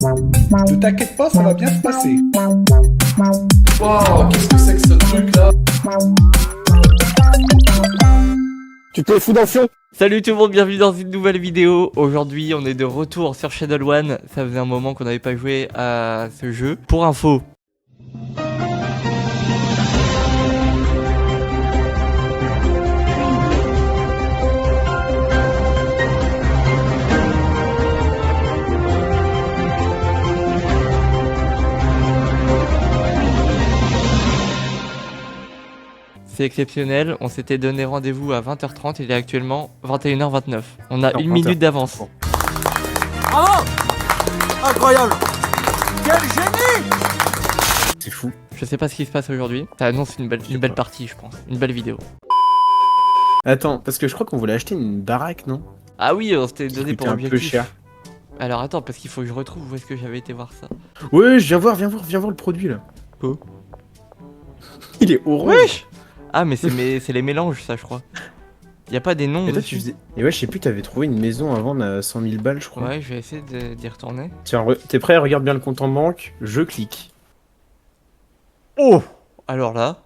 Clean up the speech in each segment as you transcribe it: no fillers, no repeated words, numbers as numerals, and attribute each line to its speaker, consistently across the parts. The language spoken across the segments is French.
Speaker 1: Ne t'inquiète pas, ça va bien se passer. Waouh, qu'est-ce que c'est que ce truc là?
Speaker 2: Tu te fous dans le fion.
Speaker 3: Salut tout le monde, bienvenue dans une nouvelle vidéo. Aujourd'hui on est de retour sur Shadowrun. Ça faisait un moment qu'on n'avait pas joué à ce jeu. Pour info, c'est exceptionnel, on s'était donné rendez-vous à 20h30, il est actuellement 21h29. On a une minute d'avance.
Speaker 2: Bravo. Incroyable. Quel génie. C'est fou.
Speaker 3: Je sais pas ce qui se passe aujourd'hui, ça annonce une belle partie je pense, une belle vidéo.
Speaker 2: Attends, parce que je crois qu'on voulait acheter une baraque, non?
Speaker 3: Ah oui, on s'était donné pour
Speaker 2: un
Speaker 3: objectif.
Speaker 2: peu cher.
Speaker 3: Alors attends, parce qu'il faut que je retrouve où est-ce que j'avais été voir ça.
Speaker 2: Ouais, viens voir le produit là.
Speaker 3: Oh.
Speaker 2: Il est orange.
Speaker 3: Wesh. Ah mais c'est les mélanges ça je crois. Y a pas des noms
Speaker 2: Et toi,
Speaker 3: dessus.
Speaker 2: tu faisais... Et ouais, je sais plus, t'avais trouvé une maison à vendre à 100 000 balles, je crois.
Speaker 3: Ouais, je vais essayer d'y retourner.
Speaker 2: Tiens, t'es prêt? Regarde bien le compte en banque. Je clique.
Speaker 3: Oh. Alors là.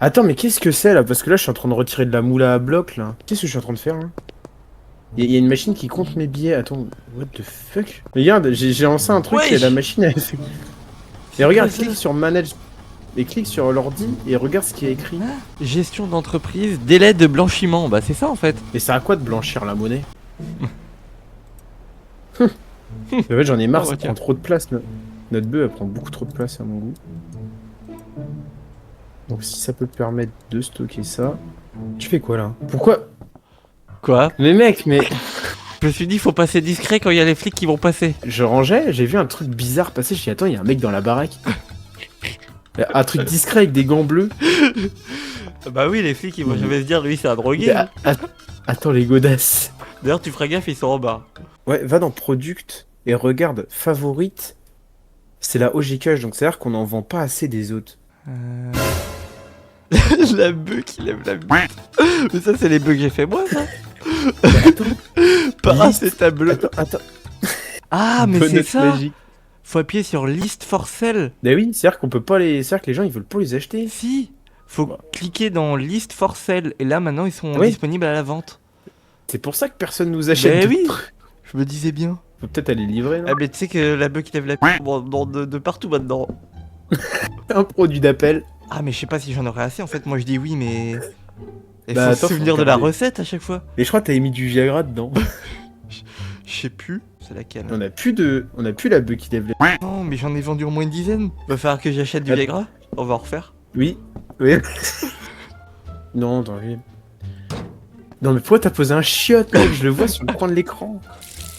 Speaker 2: Attends, mais qu'est-ce que c'est là? Parce que là, je suis en train de retirer de la moule à bloc là. Qu'est-ce que je suis en train de faire là? Il y a une machine qui compte mes billets. Attends, what the fuck? Regarde, j'ai lancé un truc et la machine elle fait... Et regarde, clique sur manage. Et clique sur l'ordi et regarde ce qui est écrit.
Speaker 3: Gestion d'entreprise, délai de blanchiment. Bah c'est ça en fait.
Speaker 2: Et ça a quoi de blanchir la monnaie? En fait, j'en ai marre,
Speaker 3: Oh,
Speaker 2: ça
Speaker 3: tiens.
Speaker 2: prend trop de place. Notre bœuf, elle prend beaucoup trop de place à mon goût. Donc si ça peut te permettre de stocker ça... Tu fais quoi là? Pourquoi?
Speaker 3: Quoi?
Speaker 2: Mais mec, mais...
Speaker 3: Je me suis dit faut passer discret quand il y a les flics qui vont passer.
Speaker 2: Je rangeais, j'ai vu un truc bizarre passer, je me suis dit, attends, il y a un mec dans la baraque. Un truc discret avec des gants bleus.
Speaker 3: Bah oui, les flics ils vont jamais se dire lui c'est un drogué.
Speaker 2: Mais, attends, les godasses.
Speaker 3: D'ailleurs tu feras gaffe, ils sont en bas.
Speaker 2: Ouais, va dans Product et regarde Favorite. C'est la OG Cash, donc c'est-à-dire qu'on n'en vend pas assez des autres.
Speaker 3: La bœuf qui lève la bite. Mais ça c'est les bœufs que j'ai fait moi ça. Paracétamol.
Speaker 2: Attends.
Speaker 3: Ah mais c'est
Speaker 2: Bonus
Speaker 3: ça.
Speaker 2: magique.
Speaker 3: Faut appuyer sur list for sale.
Speaker 2: Mais oui, c'est-à-dire qu'on peut pas les... C'est-à-dire que les gens ils veulent pas les acheter.
Speaker 3: Si. Faut cliquer dans list for sale et là maintenant ils sont
Speaker 2: Oui.
Speaker 3: disponibles à la vente.
Speaker 2: C'est pour ça que personne nous achète.
Speaker 3: Mais oui. Je me disais bien.
Speaker 2: Faut peut-être aller livrer, non?
Speaker 3: Ah mais tu sais que la bœuf qui lève la bite de partout maintenant.
Speaker 2: Un produit d'appel.
Speaker 3: Ah mais je sais pas si j'en aurais assez en fait, moi je dis oui mais... Il
Speaker 2: Bah,
Speaker 3: faut
Speaker 2: attends,
Speaker 3: se
Speaker 2: faut
Speaker 3: souvenir de la
Speaker 2: regarder.
Speaker 3: recette à chaque fois.
Speaker 2: Et je crois que t'avais mis du Viagra dedans.
Speaker 3: Je sais plus, c'est laquelle.
Speaker 2: On a plus la bœuf qui lève les...
Speaker 3: Non mais j'en ai vendu au moins une dizaine. Va falloir que j'achète du
Speaker 2: Attends.
Speaker 3: Viagra, on va en refaire.
Speaker 2: Oui. Non, dans lui. Non mais pourquoi t'as posé un chiotte, mec? Je le vois sur le coin de l'écran.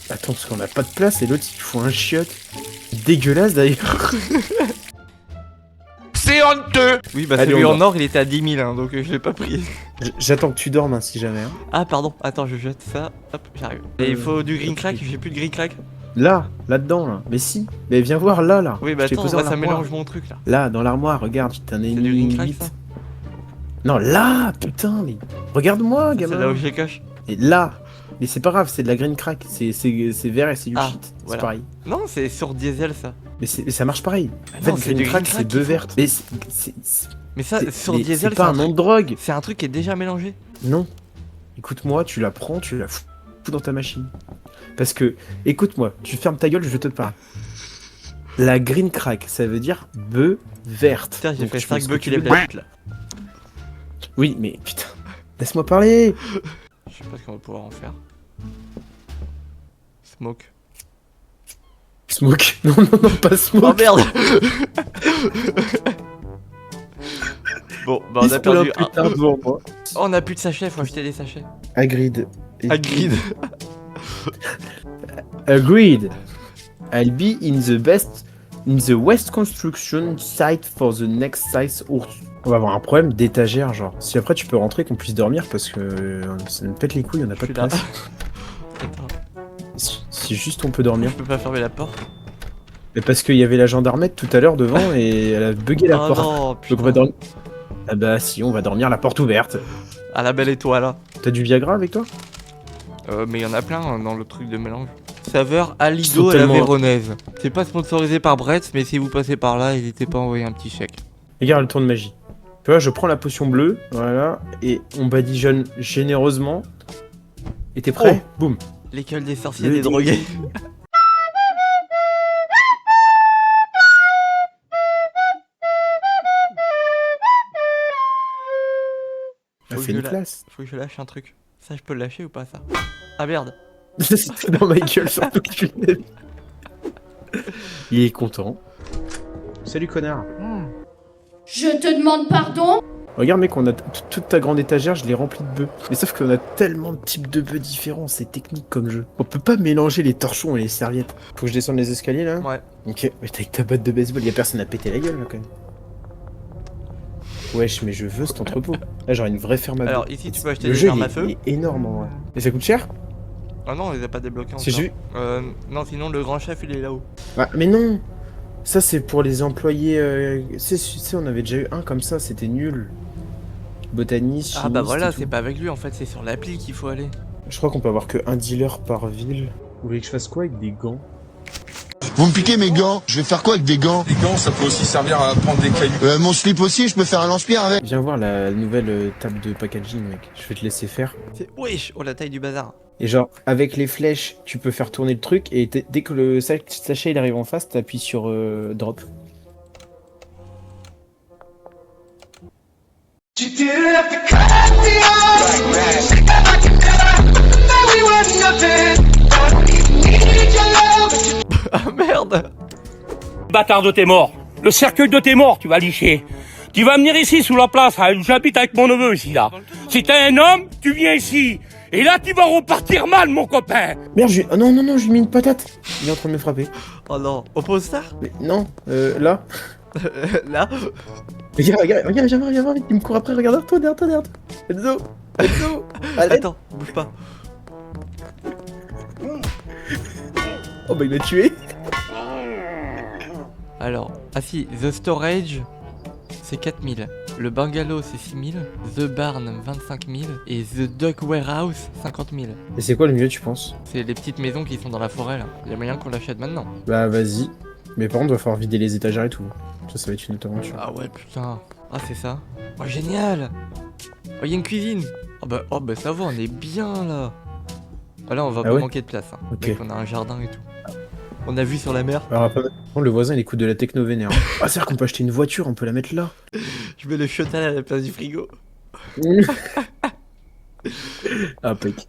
Speaker 2: Attends, parce qu'on a pas de place et l'autre il faut un chiotte. Dégueulasse d'ailleurs.
Speaker 1: C'est honteux.
Speaker 3: Oui bah
Speaker 2: Allez,
Speaker 3: celui
Speaker 2: on
Speaker 3: en or il était à 10 000 hein, donc je l'ai pas pris.
Speaker 2: J'attends que tu dormes hein, si jamais. Hein.
Speaker 3: Ah pardon, attends je jette ça, hop j'arrive. Et il faut du green crack, j'ai plus de green crack.
Speaker 2: Là-dedans là. Mais si. Mais viens voir là.
Speaker 3: Oui bah
Speaker 2: Je t'ai
Speaker 3: attends,
Speaker 2: posé
Speaker 3: moi,
Speaker 2: dans
Speaker 3: ça
Speaker 2: l'armoire.
Speaker 3: mélange mon truc là.
Speaker 2: Là, dans l'armoire, regarde, t'en as
Speaker 3: C'est
Speaker 2: une
Speaker 3: du green crack
Speaker 2: limite.
Speaker 3: ça.
Speaker 2: Non, là, putain, mais... Regarde-moi,
Speaker 3: C'est
Speaker 2: gamin.
Speaker 3: là où je les cache.
Speaker 2: Et là. Mais c'est pas grave, c'est de la green crack. C'est vert et c'est du
Speaker 3: Ah,
Speaker 2: shit. C'est
Speaker 3: voilà.
Speaker 2: pareil.
Speaker 3: Non c'est sur diesel ça.
Speaker 2: Mais ça marche pareil.
Speaker 3: Ah
Speaker 2: En fait,
Speaker 3: non, c'est
Speaker 2: green
Speaker 3: du
Speaker 2: crack,
Speaker 3: green
Speaker 2: c'est
Speaker 3: crack
Speaker 2: bœuf
Speaker 3: qu'il faut.
Speaker 2: verte. Mais
Speaker 3: Mais ça sur
Speaker 2: mais
Speaker 3: diesel
Speaker 2: c'est pas un
Speaker 3: truc-
Speaker 2: nom de drogue.
Speaker 3: c'est un truc qui est déjà mélangé.
Speaker 2: Non. Écoute-moi, tu la prends, tu la fous dans ta machine. Parce que, écoute-moi, tu fermes ta gueule, je te parle. La green crack, ça veut dire bœuf verte.
Speaker 3: Putain j'ai
Speaker 2: Donc,
Speaker 3: fait
Speaker 2: tu fais
Speaker 3: 5
Speaker 2: ce
Speaker 3: bœufs
Speaker 2: que
Speaker 3: qui
Speaker 2: tu
Speaker 3: lèvent
Speaker 2: veux.
Speaker 3: la bite là.
Speaker 2: Oui, mais putain, laisse-moi parler.
Speaker 3: Je sais pas ce qu'on va pouvoir en faire. Smoke.
Speaker 2: Smoke. Non, pas
Speaker 3: Oh
Speaker 2: smoke.
Speaker 3: merde. Bon bah on a perdu un.
Speaker 2: putain devant moi.
Speaker 3: Oh, on a plus de sachets, faut acheter des sachets.
Speaker 2: Agreed.
Speaker 3: Agreed.
Speaker 2: Agreed. I'll be in the west construction site for the next size or... On va avoir un problème d'étagère, genre. Si après tu peux rentrer, qu'on puisse dormir, parce que ça nous pète les couilles, on a pas de
Speaker 3: suis là.
Speaker 2: place.
Speaker 3: Attends,
Speaker 2: Si juste on peut dormir.
Speaker 3: je peux pas fermer la porte.
Speaker 2: Mais parce qu'il y avait la gendarmette tout à l'heure devant et elle a bugué la
Speaker 3: Oh
Speaker 2: porte.
Speaker 3: non,
Speaker 2: Donc
Speaker 3: putain.
Speaker 2: on va dormir. Ah bah si, on va dormir la porte ouverte.
Speaker 3: À la belle étoile, là.
Speaker 2: T'as du Viagra avec toi?
Speaker 3: Mais il y en a plein hein, dans le truc de mélange. Saveur
Speaker 2: Ils
Speaker 3: Alido
Speaker 2: sont
Speaker 3: à la
Speaker 2: tellement-
Speaker 3: véronaise. C'est pas sponsorisé par Bretz, mais si vous passez par là, n'hésitez pas à envoyer un petit chèque.
Speaker 2: Regarde le tour de magie. Tu vois, je prends la potion bleue, voilà, et on badigeonne généreusement. Et t'es prêt? Boum.
Speaker 3: L'école des sorciers
Speaker 2: Le
Speaker 3: des drogués.
Speaker 2: Elle
Speaker 3: Faut
Speaker 2: fait
Speaker 3: que
Speaker 2: une
Speaker 3: je la-
Speaker 2: classe.
Speaker 3: Faut que je lâche un truc. Ça, je peux le lâcher ou pas, ça? Ah merde.
Speaker 2: C'était dans ma gueule, surtout que tu l'aimes. Il est content. Salut connard.
Speaker 4: Je te demande pardon?
Speaker 2: Regarde mec, on a toute ta grande étagère, je l'ai remplie de bœufs. Mais sauf qu'on a tellement de types de bœufs différents, c'est technique comme jeu. On peut pas mélanger les torchons et les serviettes. Faut que je descende les escaliers là?
Speaker 3: Ouais.
Speaker 2: Ok, mais t'as avec ta batte de baseball, y'a personne à péter la gueule là quand même. Wesh, mais je veux cet entrepôt. Là j'aurais une vraie ferme à
Speaker 3: Alors,
Speaker 2: bœufs.
Speaker 3: ici, tu peux acheter
Speaker 2: Le
Speaker 3: des
Speaker 2: jeu
Speaker 3: armes
Speaker 2: il
Speaker 3: à feu.
Speaker 2: est énorme en vrai. Et ça coûte cher?
Speaker 3: Ah non, on les a pas débloqués
Speaker 2: C'est
Speaker 3: encore.
Speaker 2: juste.
Speaker 3: Non, sinon, le grand chef, il est là-haut.
Speaker 2: Ah, mais non! Ça c'est pour les employés. Tu sais, on avait déjà eu un comme ça, c'était nul. Botaniste.
Speaker 3: Ah bah
Speaker 2: chimiste
Speaker 3: voilà,
Speaker 2: et tout.
Speaker 3: c'est pas avec lui, en fait, c'est sur l'appli qu'il faut aller.
Speaker 2: Je crois qu'on peut avoir que un dealer par ville. Vous voulez que je fasse quoi avec des gants?
Speaker 5: Vous me piquez mes gants, je vais faire quoi avec des gants?
Speaker 1: Les gants, ça peut aussi servir à prendre des cailloux.
Speaker 5: Mon slip aussi, je peux faire un lance-pierre avec.
Speaker 2: Viens voir la nouvelle table de packaging, mec. Je vais te laisser faire.
Speaker 3: Wesh, oh la taille du bazar.
Speaker 2: Et genre, avec les flèches, tu peux faire tourner le truc. Et dès que le sachet il arrive en face, t'appuies sur drop.
Speaker 3: Ah merde.
Speaker 6: Bâtard de tes morts. Le cercueil de tes morts, tu vas licher. Tu vas venir ici sous la place, hein, j'habite avec mon neveu ici là. Si t'es un homme, tu viens ici. Et là tu vas repartir mal mon copain.
Speaker 2: Merde, ah non, non, non, je lui ai mis une patate. Il est en train de me frapper.
Speaker 3: Oh non, au poster.
Speaker 2: Mais non, là.
Speaker 3: Là.
Speaker 2: Regarde, regarde, viens voir, vite. Il me court après, regarde, toi, derrière toi. Enzo, Enzo. Allez.
Speaker 3: Attends, bouge pas.
Speaker 2: Oh bah il m'a tué.
Speaker 3: Alors, ah si, The Storage, c'est 4000. Le Bungalow, c'est 6000. The Barn, 25 000. Et The Duck Warehouse, 50 000.
Speaker 2: Et c'est quoi le mieux, tu penses?
Speaker 3: C'est les petites maisons qui sont dans la forêt là. Il y a moyen qu'on l'achète maintenant.
Speaker 2: Bah vas-y. Mais par contre, va falloir vider les étagères et tout. Ça va être une autre aventure.
Speaker 3: Ah ouais, putain. Ah, c'est ça. Oh, génial. Oh, il y a une cuisine. Oh bah ça va, on est bien là. Ah là, on va
Speaker 2: Ah
Speaker 3: pas
Speaker 2: ouais
Speaker 3: manquer de place. Hein.
Speaker 2: Ok.
Speaker 3: Mec, on a un jardin et tout. On a vu sur la mer.
Speaker 2: Alors après, le voisin il écoute de la techno vénère. Ah, c'est-à-dire qu'on peut acheter une voiture, on peut la mettre là.
Speaker 3: Je mets le chotal à la place du frigo.
Speaker 2: Ah, pec.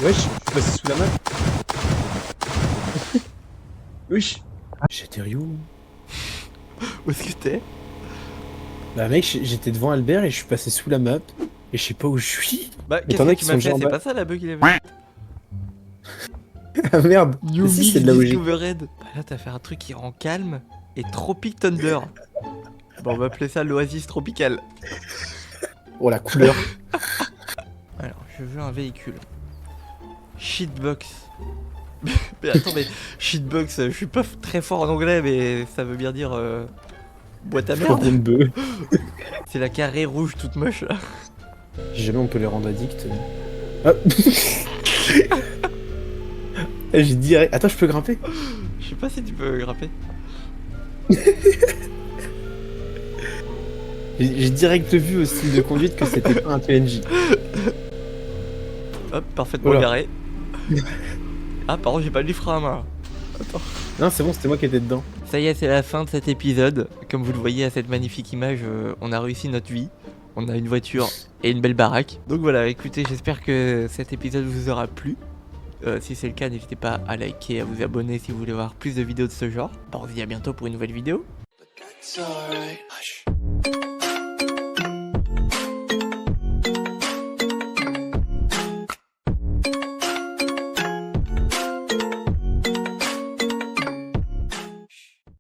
Speaker 2: Wesh, je suis passé sous la main. Wesh. J'étais où?
Speaker 3: Où est-ce que t'es?
Speaker 2: Bah mec, j'étais devant Albert et je suis passé sous la map. Et je sais pas où je suis.
Speaker 3: Bah,
Speaker 2: Mais
Speaker 3: qu'est-ce
Speaker 2: t'en as
Speaker 3: que
Speaker 2: qui
Speaker 3: tu
Speaker 2: sont
Speaker 3: m'as fait?
Speaker 2: déjà en
Speaker 3: C'est
Speaker 2: bas.
Speaker 3: pas ça la bug qu'il avait.
Speaker 2: Ah merde.
Speaker 3: You
Speaker 2: Si, c'est de la logique.
Speaker 3: Discovered. Bah là, t'as fait un truc qui rend calme et Tropic Thunder. Bon, on va appeler ça l'oasis tropicale.
Speaker 2: Oh la couleur.
Speaker 3: Alors, je veux un véhicule. Shitbox. Mais attends, mais shitbox, je suis pas très fort en anglais, mais ça veut bien dire boîte à merde.
Speaker 2: Fourgon de bœuf.
Speaker 3: C'est la carrée rouge toute moche là.
Speaker 2: Si jamais on peut les rendre addicts. Ah. J'ai direct. Attends, je peux grimper?
Speaker 3: Je sais pas si tu peux grimper.
Speaker 2: J'ai direct vu au style de conduite que c'était pas un PNJ.
Speaker 3: Hop, parfaitement
Speaker 2: Voilà.
Speaker 3: garé. Ah, par contre, j'ai pas le frein à main. Attends.
Speaker 2: Non, c'est bon, c'était moi qui étais dedans.
Speaker 3: Ça y est, c'est la fin de cet épisode. Comme vous le voyez à cette magnifique image, on a réussi notre vie. On a une voiture et une belle baraque. Donc voilà, écoutez, j'espère que cet épisode vous aura plu. Si c'est le cas, n'hésitez pas à liker, à vous abonner si vous voulez voir plus de vidéos de ce genre. Bah, on se dit à bientôt pour une nouvelle vidéo.
Speaker 7: It's alright. Hush.